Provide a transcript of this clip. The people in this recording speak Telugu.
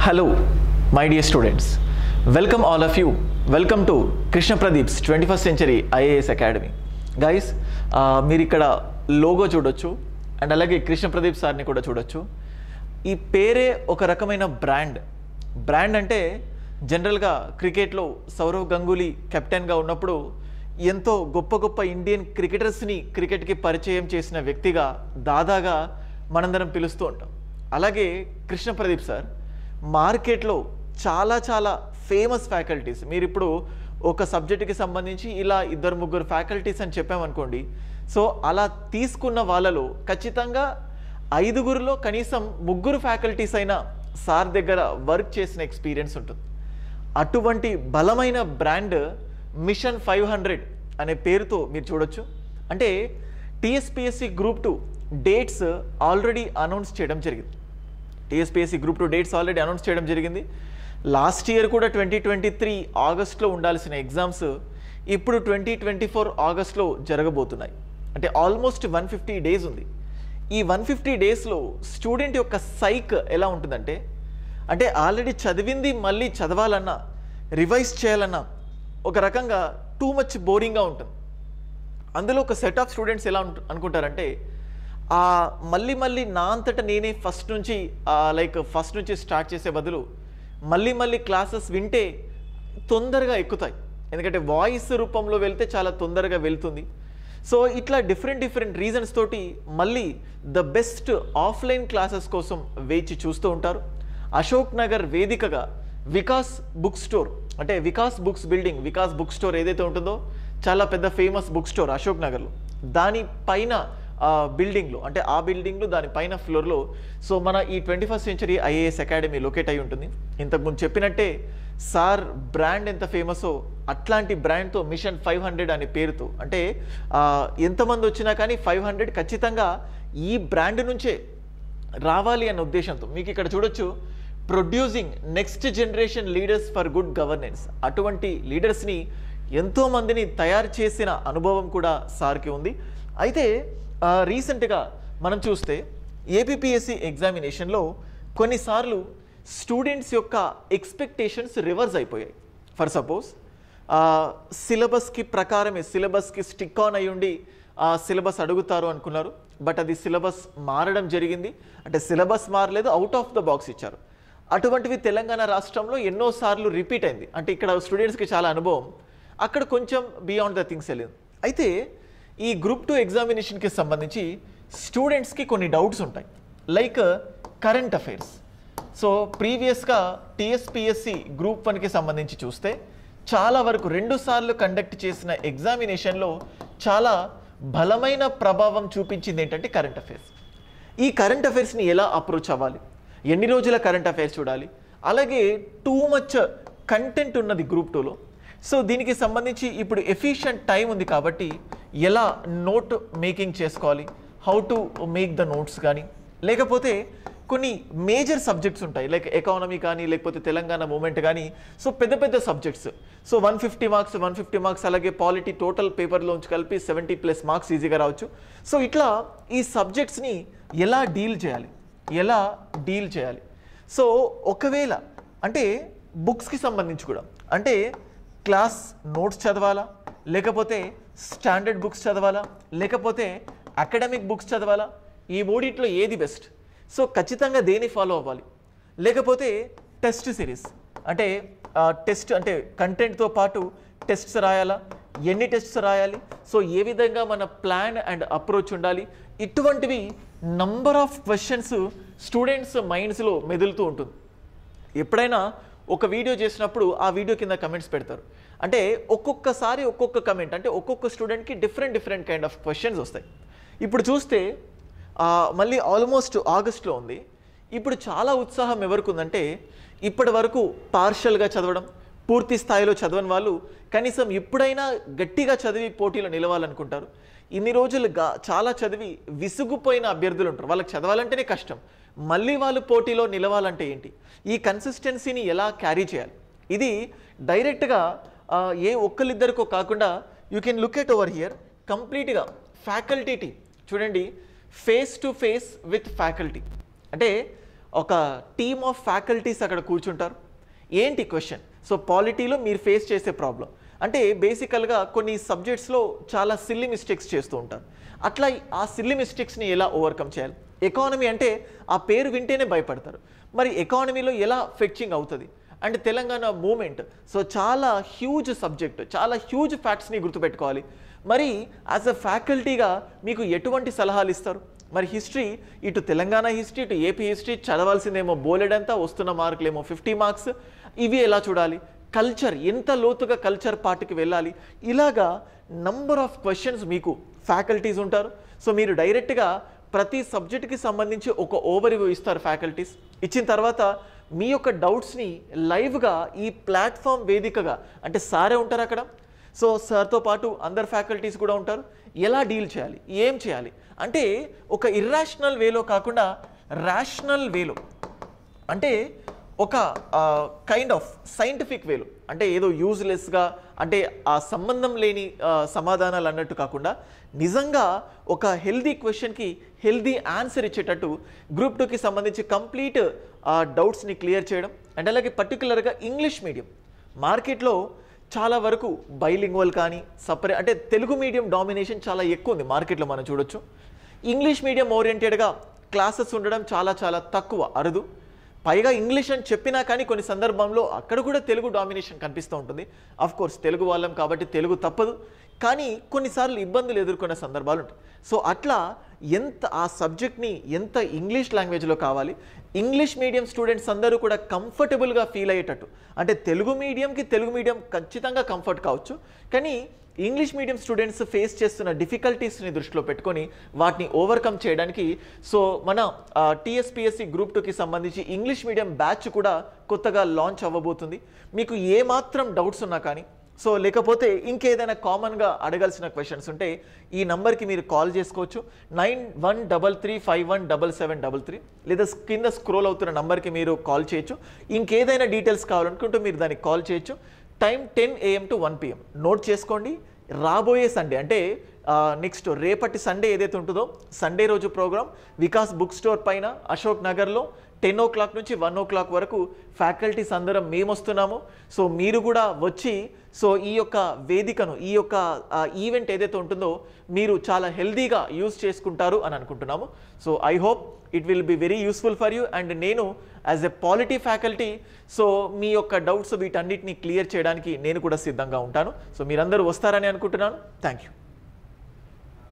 Hello, my dear students. Welcome all of you. Welcome to Krishna Pradeep's 21st Century IAS Academy. Guys, మీరు ఇక్కడ లోగో చూడొచ్చు అండ్ అలాగే కృష్ణ ప్రదీప్ సార్ని కూడా చూడొచ్చు. ఈ పేరే ఒక రకమైన బ్రాండ్ అంటే జనరల్గా క్రికెట్లో సౌరవ్ గంగూలీ కెప్టెన్గా ఉన్నప్పుడు ఎంతో గొప్ప గొప్ప ఇండియన్ క్రికెటర్స్ని క్రికెట్కి పరిచయం చేసిన వ్యక్తిగా దాదాగా మనందరం పిలుస్తూ ఉంటాం. అలాగే కృష్ణ ప్రదీప్ సార్ మార్కెట్లో చాలా ఫేమస్ ఫ్యాకల్టీస్, మీరు ఇప్పుడు ఒక సబ్జెక్టుకి సంబంధించి ఇలా 2-3 ఫ్యాకల్టీస్ అని చెప్పామనుకోండి, సో అలా తీసుకున్న వాళ్ళలో ఖచ్చితంగా 5గురిలో కనీసం 3 ఫ్యాకల్టీస్ అయినా సార్ దగ్గర వర్క్ చేసిన ఎక్స్పీరియన్స్ ఉంటుంది. అటువంటి బలమైన బ్రాండ్ మిషన్ 500 అనే పేరుతో మీరు చూడొచ్చు. అంటే TSPSC group 2 dates already announce చేయడం జరిగింది. TSPSC group 2 dates already announce చేయడం జరిగింది. లాస్ట్ ఇయర్ కూడా 2023 ఆగస్ట్లో ఉండాల్సిన ఎగ్జామ్స్ ఇప్పుడు 2024 ఆగస్ట్లో జరగబోతున్నాయి. అంటే ఆల్మోస్ట్ 150 డేస్ ఉంది. ఈ 150 డేస్లో స్టూడెంట్ యొక్క సైక్ ఎలా ఉంటుందంటే, అంటే ఆల్రెడీ చదివింది మళ్ళీ చదవాలన్నా రివైజ్ చేయాలన్నా ఒక రకంగా టూ మచ్ బోరింగ్గా ఉంటుంది. అందులో ఒక సెట్ ఆఫ్ స్టూడెంట్స్ ఎలా అనుకుంటారంటే, మళ్ళీ నా అంతటా నేనే ఫస్ట్ నుంచి స్టార్ట్ చేసే బదులు మళ్ళీ క్లాసెస్ వింటే తొందరగా ఎక్కుతాయి, ఎందుకంటే వాయిస్ రూపంలో వెళ్తే చాలా తొందరగా వెళ్తుంది. సో ఇట్లా డిఫరెంట్ రీజన్స్ తోటి మళ్ళీ ద బెస్ట్ ఆఫ్లైన్ క్లాసెస్ కోసం వేచి చూస్తూ ఉంటారు. అశోక్ నగర్ వేదికగా వికాస్ బుక్ స్టోర్, అంటే Vikas books building, Vikas book store ఏదైతే ఉంటుందో చాలా పెద్ద ఫేమస్ బుక్ స్టోర్ అశోక్ నగర్లో, దానిపైన బిల్డింగ్లో, అంటే ఆ బిల్డింగ్లో దానిపైన ఫ్లోర్లో సో మన ఈ 21st century IAS academy locate అయి ఉంటుంది. ఇంతకుముందు చెప్పినట్టే సార్ బ్రాండ్ ఎంత ఫేమసో అట్లాంటి బ్రాండ్తో మిషన్ 500 అనే పేరుతో, అంటే ఎంతమంది వచ్చినా కానీ 500 ఖచ్చితంగా ఈ బ్రాండ్ నుంచే రావాలి అన్న ఉద్దేశంతో మీకు ఇక్కడ చూడొచ్చు, producing next generation leaders for good governance. అటువంటి లీడర్స్ని ఎంతోమందిని తయారు చేసిన అనుభవం కూడా సార్కి ఉంది. అయితే రీసెంట్గా మనం చూస్తే ఏపీపీఎస్సీ ఎగ్జామినేషన్లో కొన్నిసార్లు స్టూడెంట్స్ యొక్క ఎక్స్పెక్టేషన్స్ రివర్స్ అయిపోయాయి. ఫర్ సపోజ్ సిలబస్కి ప్రకారమే, సిలబస్కి స్టిక్ ఆన్ అయి ఉండి సిలబస్ అడుగుతారు అనుకున్నారు, బట్ అది సిలబస్ మారడం జరిగింది. అంటే సిలబస్ మారలేదు, అవుట్ ఆఫ్ ద బాక్స్ ఇచ్చారు. అటువంటివి తెలంగాణ రాష్ట్రంలో ఎన్నోసార్లు రిపీట్ అయింది. అంటే ఇక్కడ స్టూడెంట్స్కి చాలా అనుభవం, అక్కడ కొంచెం బియాండ్ ద థింగ్స్ వెళ్ళింది. అయితే ఈ గ్రూప్ 2 ఎగ్జామినేషన్కి సంబంధించి స్టూడెంట్స్కి కొన్ని డౌట్స్ ఉంటాయి, లైక్ కరెంట్ అఫైర్స్. సో ప్రీవియస్గా టీఎస్పీఎస్సీ గ్రూప్ 1కి సంబంధించి చూస్తే చాలా వరకు 2 సార్లు కండక్ట్ చేసిన ఎగ్జామినేషన్లో చాలా బలమైన ప్రభావం చూపించింది ఏంటంటే కరెంట్ అఫైర్స్. ఈ కరెంట్ అఫైర్స్ని ఎలా అప్రోచ్ అవ్వాలి, ఎన్ని రోజుల కరెంట్ అఫైర్స్ చూడాలి, అలాగే టూ మచ్ కంటెంట్ ఉన్నది గ్రూప్ 2లో. సో దీనికి సంబంధించి ఇప్పుడు ఎఫిషియంట్ టైం ఉంది కాబట్టి ఎలా నోట్ మేకింగ్ చేసుకోవాలి, how to make the notes కానీ, లేకపోతే కొన్ని మేజర్ సబ్జెక్ట్స్ ఉంటాయి లైక్ ఎకానమీ కానీ, లేకపోతే తెలంగాణ మూమెంట్ కానీ, సో పెద్ద సబ్జెక్ట్స్. సో 150 మార్క్స్ అలాగే పాలిటీ టోటల్ పేపర్లోంచి కలిపి 70+ మార్క్స్ ఈజీగా రావచ్చు. సో ఇట్లా ఈ సబ్జెక్ట్స్ని ఎలా డీల్ చేయాలి. సో ఒకవేళ అంటే బుక్స్కి సంబంధించి కూడా, అంటే క్లాస్ నోట్స్ చదవాలా, లేకపోతే స్టాండర్డ్ బుక్స్ చదవాలా, లేకపోతే అకాడమిక్ బుక్స్ చదవాలా, ఈ మూడిట్లో ఏది బెస్ట్? సో ఖచ్చితంగా దేని ఫాలో అవ్వాలి, లేకపోతే టెస్ట్ సిరీస్, అంటే టెస్ట్ అంటే కంటెంట్తో పాటు టెస్ట్స్ రాయాలా, ఎన్ని టెస్ట్స్ రాయాలి, సో ఏ విధంగా మన ప్లాన్ అండ్ అప్రోచ్ ఉండాలి, ఇటువంటివి నంబర్ ఆఫ్ క్వశ్చన్స్ స్టూడెంట్స్ మైండ్స్లో మెదులుతూ ఉంటుంది. ఎప్పుడైనా ఒక వీడియో చేసినప్పుడు ఆ వీడియో కింద కమెంట్స్ పెడతారు, అంటే ఒక్కొక్కసారి ఒక్కొక్క కమెంట్, అంటే ఒక్కొక్క స్టూడెంట్కి డిఫరెంట్ కైండ్ ఆఫ్ క్వశ్చన్స్ వస్తాయి. ఇప్పుడు చూస్తే మళ్ళీ ఆల్మోస్ట్ ఆగస్ట్లో ఉంది. ఇప్పుడు చాలా ఉత్సాహం ఎవరికి ఉందంటే, ఇప్పటి వరకు పార్షల్గా చదవడం, పూర్తి స్థాయిలో చదవని వాళ్ళు కనీసం ఇప్పుడైనా గట్టిగా చదివి పోటీలో నిలవాలనుకుంటారు. ఇన్ని రోజులుగా చాలా చదివి విసుగుపోయిన అభ్యర్థులు ఉంటారు, వాళ్ళకి చదవాలంటేనే కష్టం, మళ్ళీ వాళ్ళు పోటీలో నిలవాలంటే ఏంటి, ఈ కన్సిస్టెన్సీని ఎలా క్యారీ చేయాలి, ఇది డైరెక్ట్గా ఏ ఒక్కరిద్దరికో కాకుండా you can look at over here కంప్లీట్గా ఫ్యాకల్టీ టీమ్ చూడండి, face to face with faculty. అంటే ఒక టీమ్ ఆఫ్ ఫ్యాకల్టీస్ అక్కడ కూర్చుంటారు. ఏంటి క్వశ్చన్? సో పాలిటీలో మీరు ఫేస్ చేసే ప్రాబ్లం అంటే బేసికల్గా కొన్ని సబ్జెక్ట్స్లో చాలా సిల్లీ మిస్టేక్స్ చేస్తూ ఉంటారు. అట్లా ఆ సిల్లీ మిస్టేక్స్ని ఎలా ఓవర్కమ్ చేయాలి? ఎకానమీ అంటే ఆ పేరు వింటేనే భయపడతారు. మరి ఎకానమీలో ఎలా ఫెచ్చింగ్ అవుతుంది? అండ్ తెలంగాణ మూమెంట్, సో చాలా హ్యూజ్ సబ్జెక్ట్, చాలా హ్యూజ్ ఫ్యాక్ట్స్ని గుర్తుపెట్టుకోవాలి. మరి యాజ్ అ ఫ్యాకల్టీగా మీకు ఎటువంటి సలహాలు ఇస్తారు? మరి హిస్టరీ, ఇటు తెలంగాణ హిస్టరీ, ఇటు ఏపీ హిస్టరీ చదవాల్సిందేమో బోలెడంతా, వస్తున్న మార్కులేమో 50 మార్క్స్. ఇవి ఎలా చూడాలి? కల్చర్, ఎంత లోతుగా కల్చర్ పార్ట్కి వెళ్ళాలి? ఇలాగా నంబర్ ఆఫ్ క్వశ్చన్స్ మీకు ఫ్యాకల్టీస్ ఉంటారు. సో మీరు డైరెక్ట్గా ప్రతి సబ్జెక్ట్కి సంబంధించి ఒక ఓవర్వ్యూ ఇస్తారు ఫ్యాకల్టీస్. ఇచ్చిన తర్వాత మీ యొక్క డౌట్స్ని లైవ్గా ఈ ప్లాట్ఫామ్ వేదికగా, అంటే సారే ఉంటారు అక్కడ, సో సార్తో పాటు అందరు ఫ్యాకల్టీస్ కూడా ఉంటారు. ఎలా డీల్ చేయాలి, ఏం చేయాలి అంటే ఒక ఇర్రాషనల్ వేలో కాకుండా రేషనల్ వేలో, అంటే ఒక కైండ్ ఆఫ్ సైంటిఫిక్ వేలో, అంటే ఏదో యూజ్లెస్గా, అంటే ఆ సంబంధం లేని సమాధానాలు అన్నట్టు కాకుండా నిజంగా ఒక హెల్దీ క్వశ్చన్కి హెల్దీ ఆన్సర్ ఇచ్చేటట్టు గ్రూప్ 2కి సంబంధించి కంప్లీట్ డౌట్స్ని క్లియర్ చేయడం. అండ్ అలాగే పర్టికులర్గా ఇంగ్లీష్ మీడియం మార్కెట్లో చాలా వరకు బైలింగ్వల్ కానీ అంటే తెలుగు మీడియం డామినేషన్ చాలా ఎక్కువ ఉంది మార్కెట్లో, మనం చూడొచ్చు. ఇంగ్లీష్ మీడియం ఓరియంటెడ్గా క్లాసెస్ ఉండడం చాలా చాలా తక్కువ, అరుదు. పైగా ఇంగ్లీష్ అని చెప్పినా కానీ కొన్ని సందర్భంలో అక్కడ కూడా తెలుగు డామినేషన్ కనిపిస్తూ ఉంటుంది. ఆఫ్ కోర్స్ తెలుగు వాళ్ళం కాబట్టి తెలుగు తప్పదు, కానీ కొన్నిసార్లు ఇబ్బందులు ఎదుర్కొనే సందర్భాలు ఉంటాయి. సో అట్లా ఎంత ఆ సబ్జెక్ట్ని ఎంత ఇంగ్లీష్ లాంగ్వేజ్లో కావాలి, ఇంగ్లీష్ మీడియం స్టూడెంట్స్ అందరూ కూడా కంఫర్టబుల్గా ఫీల్ అయ్యేటట్టు, అంటే తెలుగు మీడియం ఖచ్చితంగా కంఫర్ట్ కావచ్చు, కానీ ఇంగ్లీష్ మీడియం స్టూడెంట్స్ ఫేస్ చేస్తున్న డిఫికల్టీస్ని దృష్టిలో పెట్టుకొని వాటిని ఓవర్కమ్ చేయడానికి సో మన టీఎస్పీఎస్సీ గ్రూప్ 2కి సంబంధించి ఇంగ్లీష్ మీడియం బ్యాచ్ కూడా కొత్తగా లాంచ్ అవ్వబోతుంది. మీకు ఏమాత్రం డౌట్స్ ఉన్నా కానీ, సో లేకపోతే ఇంకేదైనా కామన్గా అడగాల్సిన క్వశ్చన్స్ ఉంటే ఈ నంబర్కి మీరు కాల్ చేసుకోవచ్చు. 9133517733 లేదా కింద స్క్రోల్ అవుతున్న నంబర్కి మీరు కాల్ చేయొచ్చు. ఇంకేదైనా డీటెయిల్స్ కావాలనుకుంటే మీరు దానికి కాల్ చేయొచ్చు. Time 10 AM to 1 PM. Note చేసుకోండి. రాబోయే సండే అంటే నెక్స్ట్ రేపటి సండే ఏదైతే ఉంటుందో సండే రోజు ప్రోగ్రామ్ వికాస్ బుక్ స్టోర్ పైన అశోక్ నగర్లో 10 o'clock నుంచి 1 o'clock వరకు ఫ్యాకల్టీస్ అందరం మేము వస్తున్నాము. సో మీరు కూడా వచ్చి సో ఈ యొక్క వేదికను, ఈ యొక్క ఈవెంట్ ఏదైతే ఉంటుందో మీరు చాలా హెల్దీగా యూజ్ చేసుకుంటారు అని అనుకుంటున్నాము. So I hope it will be very useful for you. And నేను as a polity faculty so మీ యొక్క డౌట్స్ వీటన్నిటిని క్లియర్ చేయడానికి నేను కూడా సిద్ధంగా ఉంటాను. సో మీరందరూ వస్తారని అనుకుంటున్నాను. Thank you.